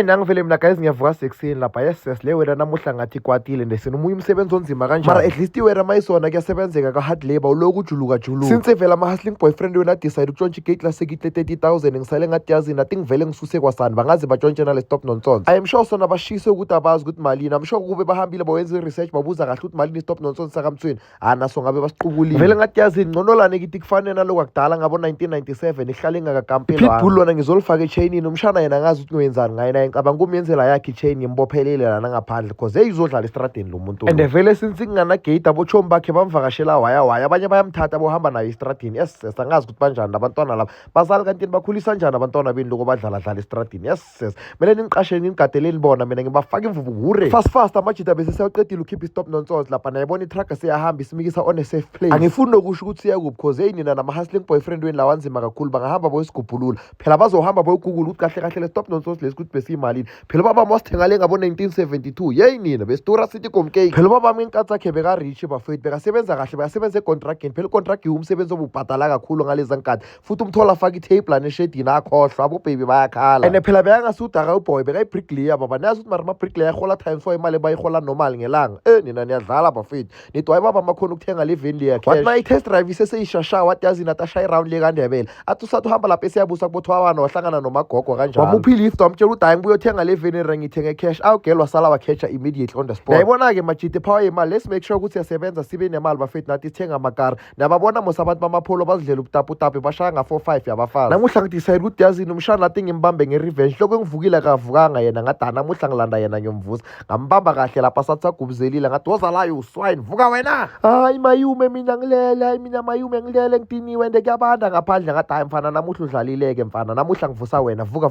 Ayinangivele mina guys ngiyavuka sekuseni lapha yes le wena namuhla ngathi kwatile ndesinomunye umsebenzi onzima kanjani mara at least wena mayisona kuyasebenzeka ka hard labor uloku ujuluka since vela ama hustling boyfriend wena decide ukutshontsha igate lasekihle 30,000 ngisale ngathi yazi nathi ngivele ngisuse kwasani bangaze batshontshe nale stop nonsense. I am sure sona bashise ukuthi abazi ukuthi malini. I'm sure kube bahambile bawenza research babuza kahle ukuthi malini stop nonsense sakamthweni naso ngabe basiqubulile vele ngathi yazi ngconolane kithi kufanele naloko akudala ngabo 1997 ihlale ngakampelo Pitbull lona ngizolifaka echainini umshana yena ngazi ukuthi ngiyenzani ngaye naye ngicabanga umyenzela yakhe ichain ngimbophelele lana ngaphandle because eyizodlala estradeni lo muntu and vele since ngana gate abochomi bakhe bamvakashela waya abanye bayamthatha bohamba naye estradeni yes angazi ukuthi banjani abantwana laba bazali kanti bakhulisa kanjani abantwana beni lokho badlala estradeni yes mina ningiqasheni ngingadeleli bona mina ngibafaka imvubu hure fast amajita bese siyaqedile ukhipha stop nonsense lapha naye bona itruck siyahamba isimikisa on a safe place angifuni nokusho ukuthi siyakuphi because hey nina nama hustling boyfriend weni lawanzima kakhulu bangahamba boyisigubhulula phela bazohamba boyigugula ukuthi kahle stop nonsense lesikuthi besiyimalini phela baba masithenga le ngabo 1972 yey nina bestora city komcake phela baba ngenkatsi akhe beka rich bafethu bekasebenza kahle bekasebenza econtractini phela icontract umsebenzi obubhadala kakhulu ngalezi nkathi futhi umthola afaka itable aneshedini akhohlwa abo baby bayakhala and phela beyangasudaga uboy beka ibricklayer baba nazi ukuthi marama bricklayer hola times 4 imali bayihola normal ngelanga nina niyadlala bafethu nithi waye baba makhona ukuthenga le venue yakhe wathi my test drive iseseyishasha wathi yazi natasha around le kaNdebele athi usathu hamba lapha esiyabusa kubothwa abantu wahlangana nomagogo kanjalo wamuphi lift wamtshela ukuthi hayi ngibuye uthenga le venue ngithenge cash awugelwa sala wakhetcha immediately on the spot yayibona ke majite power imali let's make sure ukuthi siyasebenza sibe nemali bafethu nathi sithenga amakara nababona mos abantu bamapholo bazidlela ubutapu bashaya nga 4-5 yabafazi namuhla ngidecide ukuthi yazini umshana nathi ngimbambe ngerevenge lokho engivukile kavukanga yena ngadana namuhla ngilanda yena ngiyomvusa ngambamba kahle lapha sathi sagubzelile ngathi wozalayo uswine vuka wena hayi mayume mina ngilele hayi mina mayume ngilele ngidiniwe ende kuyabanda ngaphandle ngathi hayi mfana namuhla udlalileke mfana namuhla ngivusa wena vuka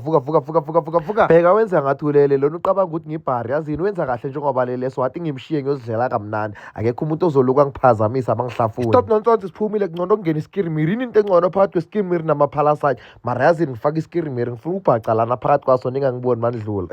bheka wenza ngathulele lona uqabanga ukuthi ngibhari yazini wenza kahle njengoba leleso wathi ngimshiye ngiyozidlela kamnandi akekho umuntu ozoluka ngiphazamisa abangihlafuni stop nonsense siphumile kungcono kungena iskirimiri into engcono phakathi kweskirimiri namaphalasite mara yazini ngifaka iskirimiri ngifuna ubhaca lana phakathi kwaso ningangiboni manidlula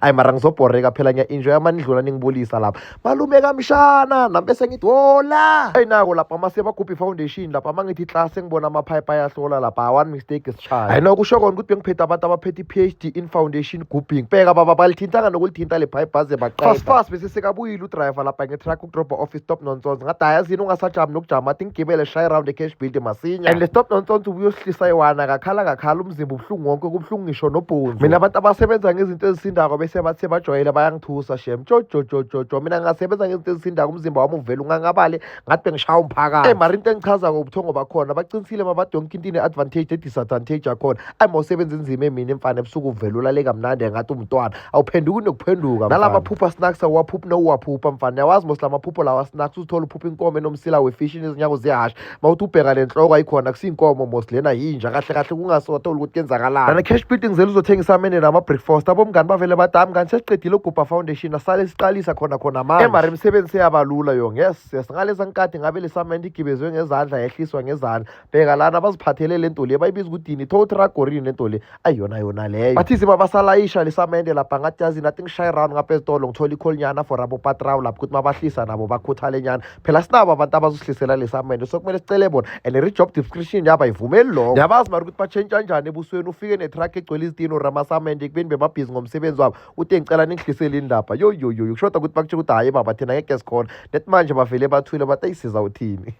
hayi mara ngizobhoreka phela ngiya-enjoy amanidlula ningibulisa lapha malume kamshana nambese ngithi hola hayi nako lapha amasebagubhi foundation lapha mangithi class engibona amaphayiphi ayahlola lapha one mistake isishaya hayi noko kusho kona ukuthi bengiphethe abantu abaphethe i-PhD in foundation grouping bheka baba balithintanga nokulithinta le pipe baze baqeda fast bese sekabuyile udriver lapha ngetruck ukudropa office stop nonsense ngathi yazini ungasajami nokujama athi ngigibele shy around ecash building masinya and le stop nonsense ubuyohlisa iwana kakhala umzimba ubuhlungu wonke kubuhlungu ngisho nobhunzu mina abantu abasebenza ngezinto ezisindako bese bathi sebajwayele bayangithusa shem jojo mina ngasebenza ngezinto ezisindako umzimba wami uvela ungangabale ngathi bengishaya umphakathi mara into engichaza kobuthongo bakhona baqinisile mabadonke into ine-advantage ne-disadvantage yakhona ayimawusebenza inzima emini emfana ebusuku uvela ulaleka mnandi ngathi umntwana awuphenduki nokuphenduka nalama phupha snacks awaphuphi nowaphupha mfana yawazi mos lama phupho lawa snacks uzithola uphupha inkomo enomsila wefishi nezinyako ziyahasha mawuthi ubheka le nhloko ayikhona kusinkomo mos lena yinja kahle kungasotholi ukuthi kenzakalani lana cash building zelo uzothengisa amene nama-breakfast abomngani bavele badami ngani sesiqedile ugubha foundation asale siqalisa khona manje emari imisebenzi seyabalula yong yes ngaleza nkathi ngabe lesamende igibezwe ngezandla yehliswa ngezandla bheka lana baziphathele le nto le bayibiza ukuthi yini tow tragorini le nto le ayiyona leyo bathi siba basalayisha lesamende lapha ngathi yazi nathi ngishaye around ngapha ezitolo ngithola ikholinyana for abo patraw lapho ukuthi mabahlisa nabo bakhuthale nyana phela sinabo abantu abazosihlisela lesamende so kumele sicele bona and re-job description yaba ivumeli lokho yabazi mari ukuthi batshentsha kanjani ebusweni ufike netruck egcwele izitino ramasamende kubeni bebabhizi ngomsebenzi wabo uthi ngicela ningihlisele indaba yo kushoda ukuthi bakutsho ukuthi hayi baba thina ngeke sikhona nethi manje bavele bathule bathi ayisiza uthini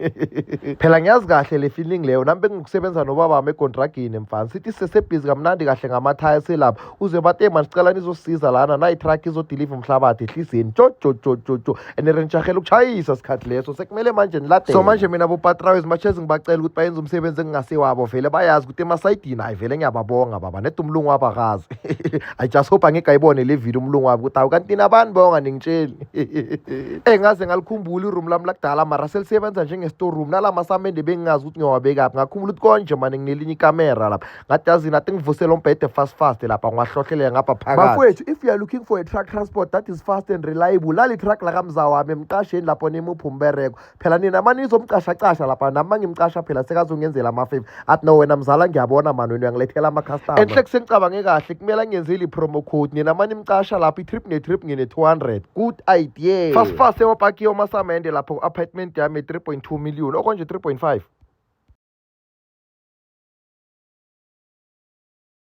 phela ngiyazi kahle le feeling leyo nami bengikusebenza nobaba wami econtractini mfana sithi sesebhizi kamnandi kahle ngamathaya selapha uze bathi manje sicela nizosiza lana na itruck izodeliver umhlabathi ehliseni jojo and renjahela ukuchayisa sikhathi leso sekumele manje niladele so manje mina bopatraw ezimachezi ngibacela ukuthi bayenze umsebenzi engingasiwabo vele bayazi ukuthi emasayidini hayi vele ngiyababonga baba nedi umlungu wabakazi I just hope angeke ayibone le video umlungu wabo ukuthi awukanti nabantu bonga ningitsheli ngaze ngalikhumbula iroom lami lakudala mara selisebenza njenge-store room nala masamende bengingazi ukuthi ngiyowabekaphi ngakhumbula ukuthi konje mani nginelinye ikamera lapha ngathi yazi nathi ngivusela umbhede fast lapha ngwahlohlelela ngapha phakathi bafowethu if you are looking for a truck transport that is fast and reliable lali truck lakamza wami emqasheni lapho nimuphi umbereko phela nina mani nizomqashacasha lapha nami mangimqasha phela sekazongenzela ama-favor athi no wena mzala ngiyabona mani wena uyangilethela ama-customer enhle kusengicabange kahle kumele ngenzele i-promo code nina mani imqasha lapho i-trip ne-trip ngine-200 good idea fast ewapaki yomasamende lapho ku-apartment yami 3.2 million okonje 3.5